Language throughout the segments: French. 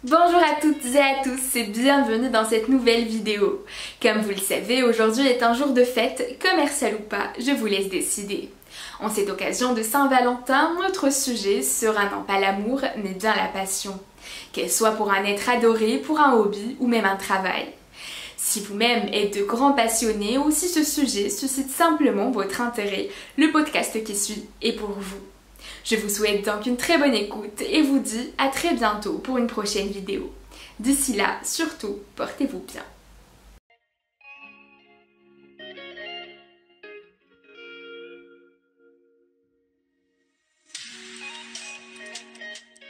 Bonjour à toutes et à tous et bienvenue dans cette nouvelle vidéo. Comme vous le savez, aujourd'hui est un jour de fête, commercial ou pas, je vous laisse décider. En cette occasion de Saint-Valentin, notre sujet sera non pas l'amour, mais bien la passion. Qu'elle soit pour un être adoré, pour un hobby ou même un travail. Si vous-même êtes de grands passionnés ou si ce sujet suscite simplement votre intérêt, le podcast qui suit est pour vous. Je vous souhaite donc une très bonne écoute et vous dis à très bientôt pour une prochaine vidéo. D'ici là, surtout, portez-vous bien.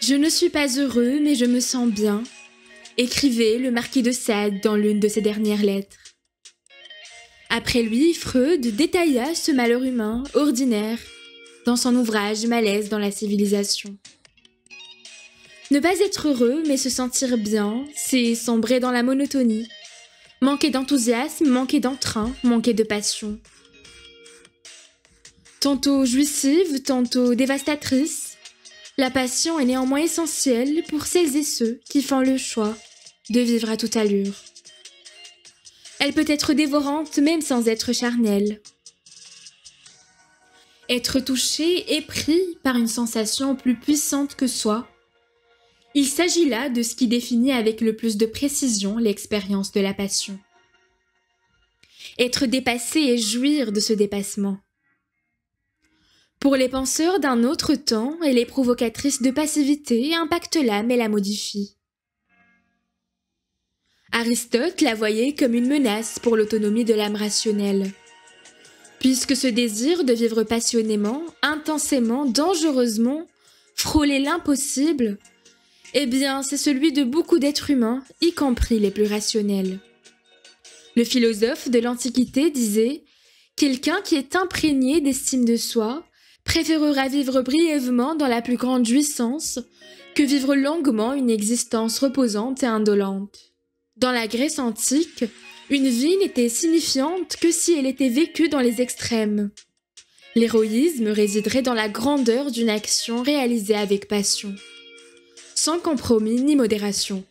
Je ne suis pas heureux, mais je me sens bien, écrivait le marquis de Sade dans l'une de ses dernières lettres. Après lui, Freud détailla ce malheur humain, ordinaire, dans son ouvrage Malaise dans la civilisation. Ne pas être heureux, mais se sentir bien, c'est sombrer dans la monotonie, manquer d'enthousiasme, manquer d'entrain, manquer de passion. Tantôt jouissive, tantôt dévastatrice, la passion est néanmoins essentielle pour celles et ceux qui font le choix de vivre à toute allure. Elle peut être dévorante même sans être charnelle. Être touché et pris par une sensation plus puissante que soi. Il s'agit là de ce qui définit avec le plus de précision l'expérience de la passion. Être dépassé et jouir de ce dépassement. Pour les penseurs d'un autre temps, elle est provocatrice de passivité, impacte l'âme et la modifie. Aristote la voyait comme une menace pour l'autonomie de l'âme rationnelle. Puisque ce désir de vivre passionnément, intensément, dangereusement, frôler l'impossible, eh bien c'est celui de beaucoup d'êtres humains, y compris les plus rationnels. Le philosophe de l'Antiquité disait « Quelqu'un qui est imprégné d'estime de soi préférera vivre brièvement dans la plus grande jouissance que vivre longuement une existence reposante et indolente. » Dans la Grèce antique, une vie n'était signifiante que si elle était vécue dans les extrêmes. L'héroïsme résiderait dans la grandeur d'une action réalisée avec passion, sans compromis ni modération.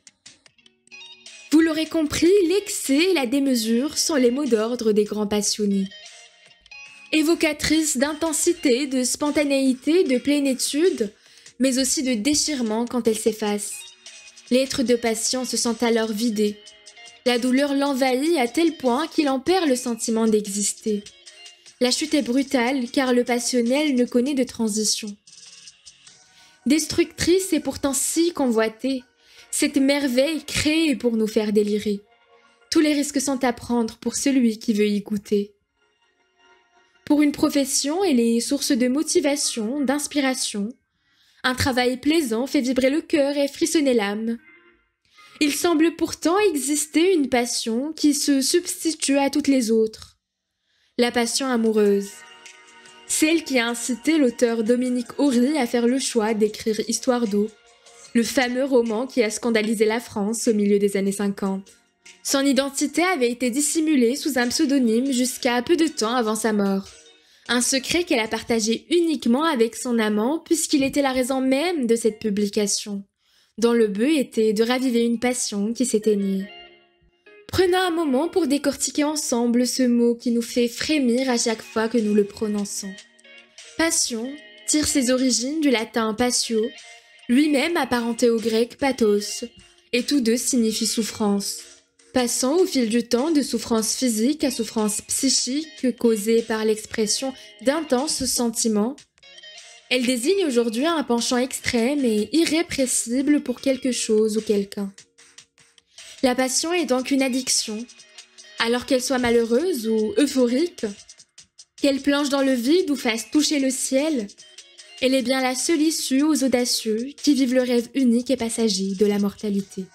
Vous l'aurez compris, l'excès et la démesure sont les mots d'ordre des grands passionnés. Évocatrice d'intensité, de spontanéité, de plénitude, mais aussi de déchirement quand elle s'efface. L'être de passion se sent alors vidé. La douleur l'envahit à tel point qu'il en perd le sentiment d'exister. La chute est brutale car le passionnel ne connaît de transition. Destructrice et pourtant si convoitée, cette merveille créée pour nous faire délirer. Tous les risques sont à prendre pour celui qui veut y goûter. Pour une profession, elle est source de motivation, d'inspiration. Un travail plaisant fait vibrer le cœur et frissonner l'âme. Il semble pourtant exister une passion qui se substitue à toutes les autres. La passion amoureuse. Celle qui a incité l'auteur Dominique Horry à faire le choix d'écrire Histoire d'eau, le fameux roman qui a scandalisé la France au milieu des années 50. Son identité avait été dissimulée sous un pseudonyme jusqu'à peu de temps avant sa mort. Un secret qu'elle a partagé uniquement avec son amant puisqu'il était la raison même de cette publication, dont le but était de raviver une passion qui s'éteignait. Prenons un moment pour décortiquer ensemble ce mot qui nous fait frémir à chaque fois que nous le prononçons. Passion tire ses origines du latin patio, lui-même apparenté au grec pathos, et tous deux signifient souffrance. Passant au fil du temps de souffrance physique à souffrance psychique causée par l'expression d'intenses sentiments, elle désigne aujourd'hui un penchant extrême et irrépressible pour quelque chose ou quelqu'un. La passion est donc une addiction, alors qu'elle soit malheureuse ou euphorique, qu'elle plonge dans le vide ou fasse toucher le ciel, elle est bien la seule issue aux audacieux qui vivent le rêve unique et passager de la mortalité.